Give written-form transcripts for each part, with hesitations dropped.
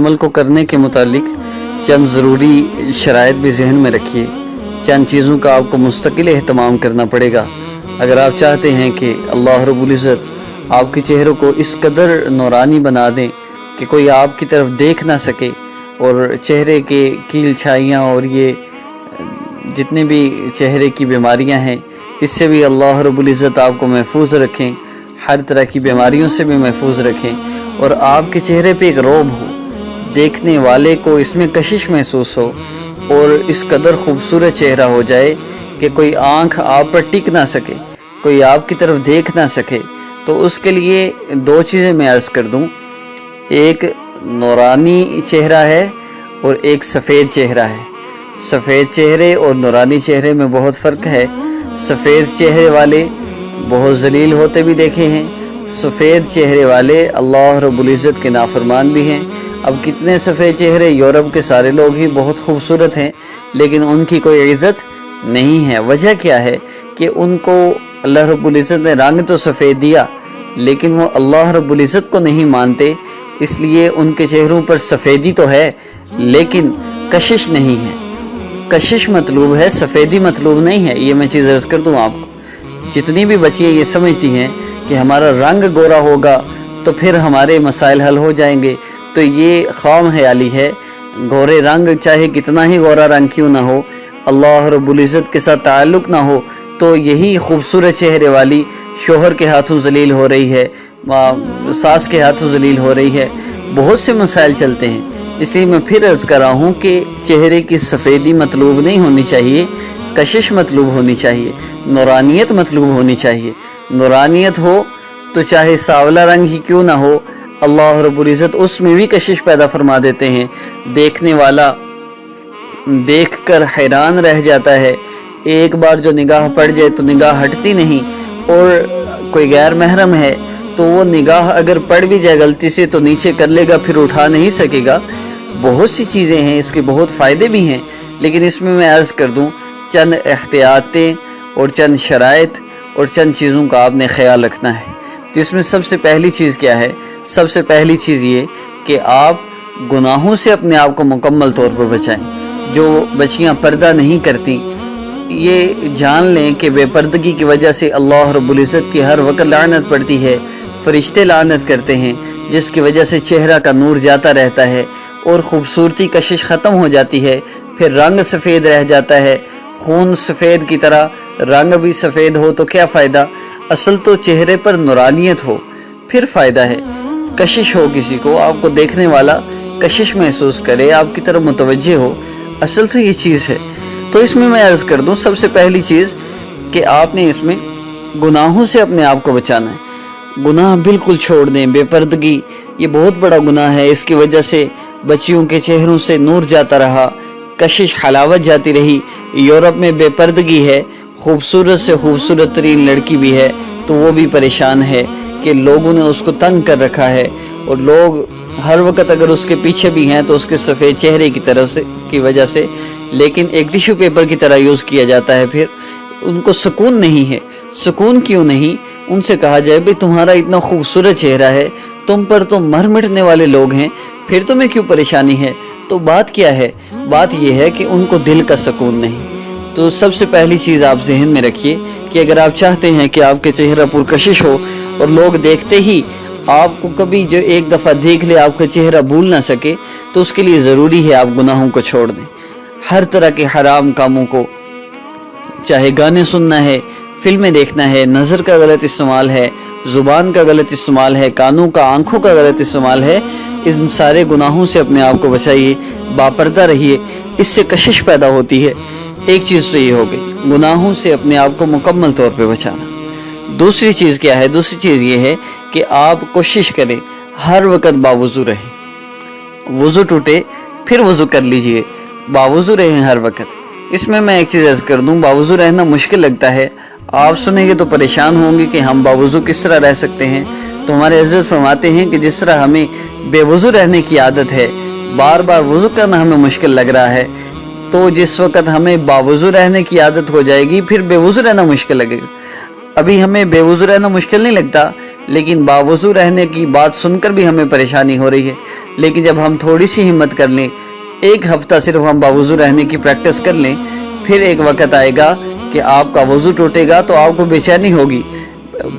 عمل کو کرنے کے متعلق چند ضروری شرائط بھی ذہن میں رکھیے۔ چند چیزوں کا آپ کو مستقل اہتمام کرنا پڑے گا اگر آپ چاہتے ہیں کہ اللہ رب العزت آپ کے چہروں کو اس قدر نورانی بنا دیں کہ کوئی آپ کی طرف دیکھ نہ سکے، اور چہرے کے کیل چھائیاں اور یہ جتنے بھی چہرے کی بیماریاں ہیں اس سے بھی اللہ رب العزت آپ کو محفوظ رکھیں، ہر طرح کی بیماریوں سے بھی محفوظ رکھیں، اور آپ کے چہرے پہ ایک روب ہو، دیکھنے والے کو اس میں کشش محسوس ہو، اور اس قدر خوبصورت چہرہ ہو جائے کہ کوئی آنکھ آپ پر ٹک نہ سکے، کوئی آپ کی طرف دیکھ نہ سکے۔ تو اس کے لیے دو چیزیں میں عرض کر دوں، ایک نورانی چہرہ ہے اور ایک سفید چہرہ ہے۔ سفید چہرے اور نورانی چہرے میں بہت فرق ہے۔ سفید چہرے والے بہت ذلیل ہوتے بھی دیکھے ہیں، سفید چہرے والے اللہ رب العزت کے نافرمان بھی ہیں۔ اب کتنے سفید چہرے، یورپ کے سارے لوگ ہی بہت خوبصورت ہیں لیکن ان کی کوئی عزت نہیں ہے۔ وجہ کیا ہے کہ ان کو اللہ رب العزت نے رنگ تو سفید دیا لیکن وہ اللہ رب العزت کو نہیں مانتے، اس لیے ان کے چہروں پر سفیدی تو ہے لیکن کشش نہیں ہے۔ کشش مطلوب ہے، سفیدی مطلوب نہیں ہے۔ یہ میں چیز عرض کر دوں آپ کو، جتنی بھی بچیاں یہ سمجھتی ہیں کہ ہمارا رنگ گورا ہوگا تو پھر ہمارے مسائل حل ہو جائیں گے، تو یہ خام خیالی ہے۔ گورے رنگ چاہے کتنا ہی گورا رنگ کیوں نہ ہو، اللہ رب العزت کے ساتھ تعلق نہ ہو تو یہی خوبصورت چہرے والی شوہر کے ہاتھوں ذلیل ہو رہی ہے، ساس کے ہاتھوں ذلیل ہو رہی ہے، بہت سے مسائل چلتے ہیں۔ اس لیے میں پھر عرض کر رہا ہوں کہ چہرے کی سفیدی مطلوب نہیں ہونی چاہیے، کشش مطلوب ہونی چاہیے، نورانیت مطلوب ہونی چاہیے۔ نورانیت ہو تو چاہے سانولا رنگ ہی کیوں نہ ہو، اللہ رب العزت اس میں بھی کشش پیدا فرما دیتے ہیں۔ دیکھنے والا دیکھ کر حیران رہ جاتا ہے، ایک بار جو نگاہ پڑ جائے تو نگاہ ہٹتی نہیں، اور کوئی غیر محرم ہے تو وہ نگاہ اگر پڑ بھی جائے غلطی سے تو نیچے کر لے گا، پھر اٹھا نہیں سکے گا۔ بہت سی چیزیں ہیں، اس کے بہت فائدے بھی ہیں، لیکن اس میں عرض کر دوں چند احتیاطیں اور چند شرائط اور چند چیزوں کا آپ نے خیال رکھنا ہے۔ تو اس میں سب سے پہلی چیز کیا ہے؟ سب سے پہلی چیز یہ کہ آپ گناہوں سے اپنے آپ کو مکمل طور پر بچائیں۔ جو بچیاں پردہ نہیں کرتی، یہ جان لیں کہ بے پردگی کی وجہ سے اللہ رب العزت کی ہر وقت لعنت پڑتی ہے، فرشتے لعنت کرتے ہیں، جس کی وجہ سے چہرہ کا نور جاتا رہتا ہے اور خوبصورتی کشش ختم ہو جاتی ہے، پھر رنگ سفید رہ جاتا ہے۔ خون سفید کی طرح رنگ بھی سفید ہو تو کیا فائدہ؟ اصل تو چہرے پر نورانیت ہو پھر فائدہ ہے۔ کشش ہو، کسی کو آپ کو دیکھنے والا کشش محسوس کرے، آپ کی طرف متوجہ ہو، اصل تو یہ چیز ہے۔ تو اس میں عرض کر دوں سب سے پہلی چیز کہ آپ نے اس میں گناہوں سے اپنے آپ کو بچانا ہے۔ گناہ بالکل چھوڑ دیں، بے پردگی یہ بہت بڑا گناہ ہے، اس کی وجہ سے بچیوں کے چہروں سے نور جاتا رہا، کشش حلاوت جاتی رہی۔ یورپ میں بے پردگی ہے، خوبصورت سے خوبصورت ترین لڑکی بھی ہے تو وہ بھی پریشان ہے کہ لوگوں نے اس کو تنگ کر رکھا ہے، اور لوگ ہر وقت اگر اس کے پیچھے بھی ہیں تو اس کے سفید چہرے کی طرف سے کی وجہ سے، لیکن ایک ٹیشو پیپر کی طرح یوز کیا جاتا ہے۔ پھر ان کو سکون نہیں ہے۔ سکون کیوں نہیں؟ ان سے کہا جائے بھئی تمہارا اتنا خوبصورت چہرہ ہے، تم پر تو مر مٹنے والے لوگ ہیں، پھر تمہیں کیوں پریشانی ہے؟ تو بات کیا ہے؟ بات یہ ہے کہ ان کو دل کا سکون نہیں۔ تو سب سے پہلی چیز آپ ذہن میں رکھیے کہ اگر آپ چاہتے ہیں کہ آپ کے چہرہ پرکشش ہو اور لوگ دیکھتے ہی آپ کو کبھی جو ایک دفعہ دیکھ لے آپ کا چہرہ بھول نہ سکے، تو اس کے لیے ضروری ہے آپ گناہوں کو چھوڑ دیں۔ ہر طرح کے حرام کاموں کو، چاہے گانے سننا ہے، فلمیں دیکھنا ہے، نظر کا غلط استعمال ہے، زبان کا غلط استعمال ہے، کانوں کا، آنکھوں کا غلط استعمال ہے، ان سارے گناہوں سے اپنے آپ کو بچائیے، باپردہ رہیے، اس سے کشش پیدا ہوتی ہے۔ ایک چیز تو یہ ہو گئی، گناہوں سے اپنے آپ کو مکمل طور پہ بچانا۔ دوسری چیز کیا ہے؟ دوسری چیز یہ ہے کہ آپ کوشش کریں ہر وقت باوضو رہیں۔ وضو ٹوٹے پھر وضو کر لیجئے، باوضو رہیں ہر وقت۔ اس میں ایک چیز عرض کر دوں، باوضو رہنا مشکل لگتا ہے، آپ سنیں گے تو پریشان ہوں گے کہ ہم باوضو کس طرح رہ سکتے ہیں۔ تو ہمارے حضرت فرماتے ہیں کہ جس طرح ہمیں بے وضو رہنے کی عادت ہے، بار بار وضو کرنا ہمیں مشکل لگ رہا ہے، تو جس وقت ہمیں باوضو رہنے کی عادت ہو جائے گی پھر بے وضو رہنا مشکل لگے گا۔ ابھی ہمیں بے وضو رہنا مشکل نہیں لگتا، لیکن باوضو رہنے کی بات سن کر بھی ہمیں پریشانی ہو رہی ہے۔ لیکن جب ہم تھوڑی سی ہمت کر لیں، ایک ہفتہ صرف ہم باوضو رہنے کی پریکٹس کر لیں، پھر ایک وقت آئے گا کہ آپ کا وضو ٹوٹے گا تو آپ کو بے چینی ہوگی۔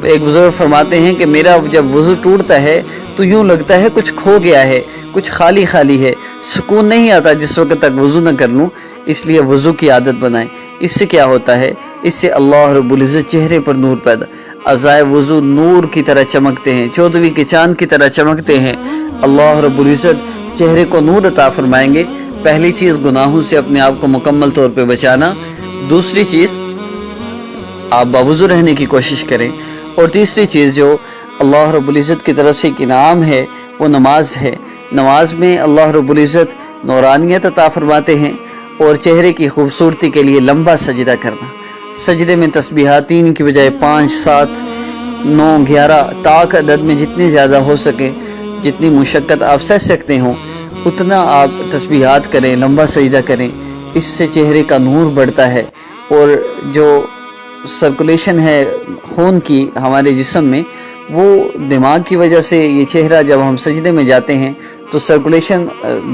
ایک بزرگ فرماتے ہیں کہ میرا جب وضو ٹوٹتا ہے تو یوں لگتا ہے کچھ کھو گیا ہے، کچھ خالی خالی ہے، سکون نہیں آتا جس وقت تک وضو نہ کر لوں۔ اس لیے وضو کی عادت بنائیں۔ اس سے کیا ہوتا ہے؟ اس سے اللہ رب العزت چہرے پر نور پیدا، اعضائے وضو نور کی طرح چمکتے ہیں، 14ویں کے چاند کی طرح چمکتے ہیں۔ اللہ رب العزت چہرے کو نور عطا فرمائیں گے۔ پہلی چیز گناہوں سے اپنے آپ کو مکمل طور پہ بچانا، دوسری چیز آپ باوضو رہنے کی کوشش کریں، اور تیسری چیز جو اللہ رب العزت کی طرف سے ایک انعام ہے وہ نماز ہے۔ نماز میں اللہ رب العزت نورانیت عطا فرماتے ہیں، اور چہرے کی خوبصورتی کے لیے لمبا سجدہ کرنا، سجدے میں تسبیحات 3 کی بجائے 5، 7، 9، 11 طاق عدد میں جتنی زیادہ ہو سکے، جتنی مشقت آپ سہ سکتے ہوں اتنا آپ تسبیحات کریں، لمبا سجدہ کریں۔ اس سے چہرے کا نور بڑھتا ہے، اور جو سرکولیشن ہے خون کی ہمارے جسم میں، وہ دماغ کی وجہ سے یہ چہرہ جب ہم سجدے میں جاتے ہیں تو سرکولیشن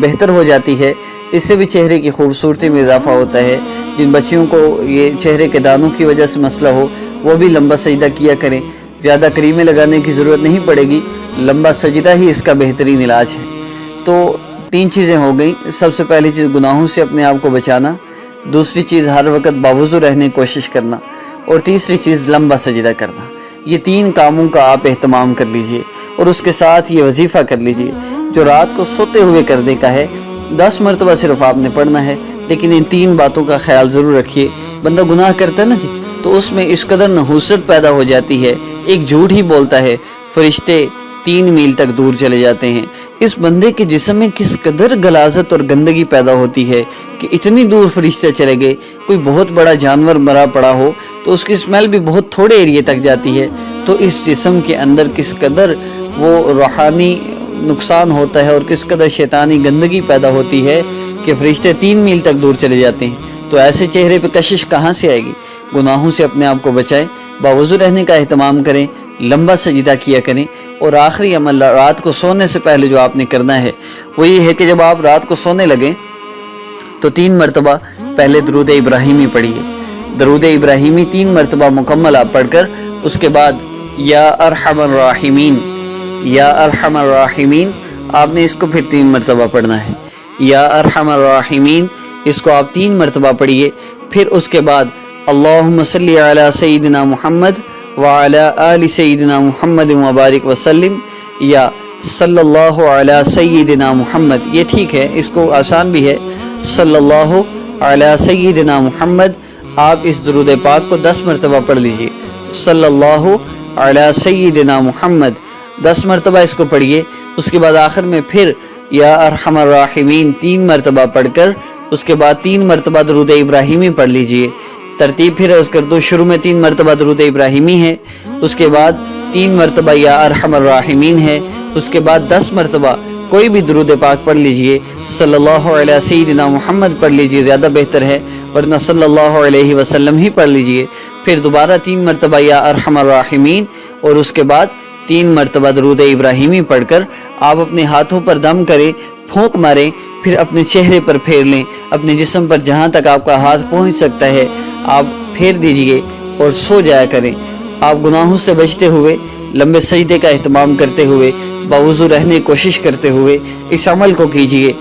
بہتر ہو جاتی ہے، اس سے بھی چہرے کی خوبصورتی میں اضافہ ہوتا ہے۔ جن بچیوں کو یہ چہرے کے دانوں کی وجہ سے مسئلہ ہو وہ بھی لمبا سجدہ کیا کریں، زیادہ کریمیں لگانے کی ضرورت نہیں پڑے گی، لمبا سجدہ ہی اس کا بہترین علاج ہے۔ تو 3 چیزیں ہو گئیں۔ سب سے پہلی چیز گناہوں سے اپنے آپ کو بچانا، دوسری چیز ہر وقت باوضو رہنے کی کوشش کرنا، اور تیسری چیز لمبا سجدہ کرنا۔ یہ 3 کاموں کا آپ اہتمام کر لیجئے، اور اس کے ساتھ یہ وظیفہ کر لیجئے جو رات کو سوتے ہوئے کرنے کا ہے۔ 10 مرتبہ صرف آپ نے پڑھنا ہے، لیکن ان 3 باتوں کا خیال ضرور رکھیے۔ بندہ گناہ کرتا ہے نا جی، تو اس میں اس قدر نحوست پیدا ہو جاتی ہے، ایک جھوٹ ہی بولتا ہے، فرشتے 3 میل تک دور چلے جاتے ہیں۔ اس بندے کے جسم میں کس قدر غلاظت اور گندگی پیدا ہوتی ہے کہ اتنی دور فرشتے چلے گئے۔ کوئی بہت بڑا جانور مرا پڑا ہو تو اس کی اسمیل بھی بہت تھوڑے ایریے تک جاتی ہے، تو اس جسم کے اندر کس قدر وہ روحانی نقصان ہوتا ہے اور کس قدر شیطانی گندگی پیدا ہوتی ہے کہ فرشتے 3 میل تک دور چلے جاتے ہیں۔ تو ایسے چہرے پہ کشش کہاں سے آئے گی؟ گناہوں سے اپنے آپ کو بچائیں، باوضو رہنے کا اہتمام کریں، لمبا سجدہ کیا کریں، اور آخری عمل رات کو سونے سے پہلے جو آپ نے کرنا ہے وہ یہ ہے کہ جب آپ رات کو سونے لگیں تو 3 مرتبہ پہلے درود ابراہیمی پڑھیے۔ درود ابراہیمی 3 مرتبہ مکمل آپ پڑھ کر اس کے بعد یا ارحم الراحمین، یا ارحم الراحمین آپ نے اس کو پھر 3 مرتبہ پڑھنا ہے۔ یا ارحم الراحمین اس کو آپ 3 مرتبہ پڑھیے، پھر اس کے بعد اللہم صلی علی سیدنا محمد وعلی آل سیدنا محمد وبارک وسلم، یا صلی اللہ علی سیدنا محمد، یہ ٹھیک ہے، اس کو آسان بھی ہے، صلی اللہ علی سیدنا محمد۔ آپ اس درود پاک کو 10 مرتبہ پڑھ لیجئے، صلی اللہ علی سیدنا محمد 10 مرتبہ اس کو پڑھیے۔ اس کے بعد آخر میں پھر یا ارحم الراحمین 3 مرتبہ پڑھ کر اس کے بعد 3 مرتبہ درود ابراہیمی پڑھ لیجئے۔ ترتیب پھر عرض کر دو، شروع میں 3 مرتبہ درود ابراہیمی ہے، اس کے بعد 3 مرتبہ یا ارحم الراحمین ہے، اس کے بعد 10 مرتبہ کوئی بھی درود پاک پڑھ لیجئے، صلی اللہ علیہ سیدنا محمد پڑھ لیجئے، زیادہ بہتر ہے، ورنہ صلی اللہ علیہ وسلم ہی پڑھ لیجئے۔ پھر دوبارہ 3 مرتبہ یا ارحم الراحمین، اور اس کے بعد 3 مرتبہ درود ابراہیمی پڑھ کر آپ اپنے ہاتھوں پر دم کریں، پھونک ماریں، پھر اپنے چہرے پر پھیر لیں، اپنے جسم پر جہاں تک آپ کا ہاتھ پہنچ سکتا ہے آپ پھیر دیجئے اور سو جایا کریں۔ آپ گناہوں سے بچتے ہوئے، لمبے سجدے کا اہتمام کرتے ہوئے، باوضو رہنے کی کوشش کرتے ہوئے اس عمل کو کیجئے۔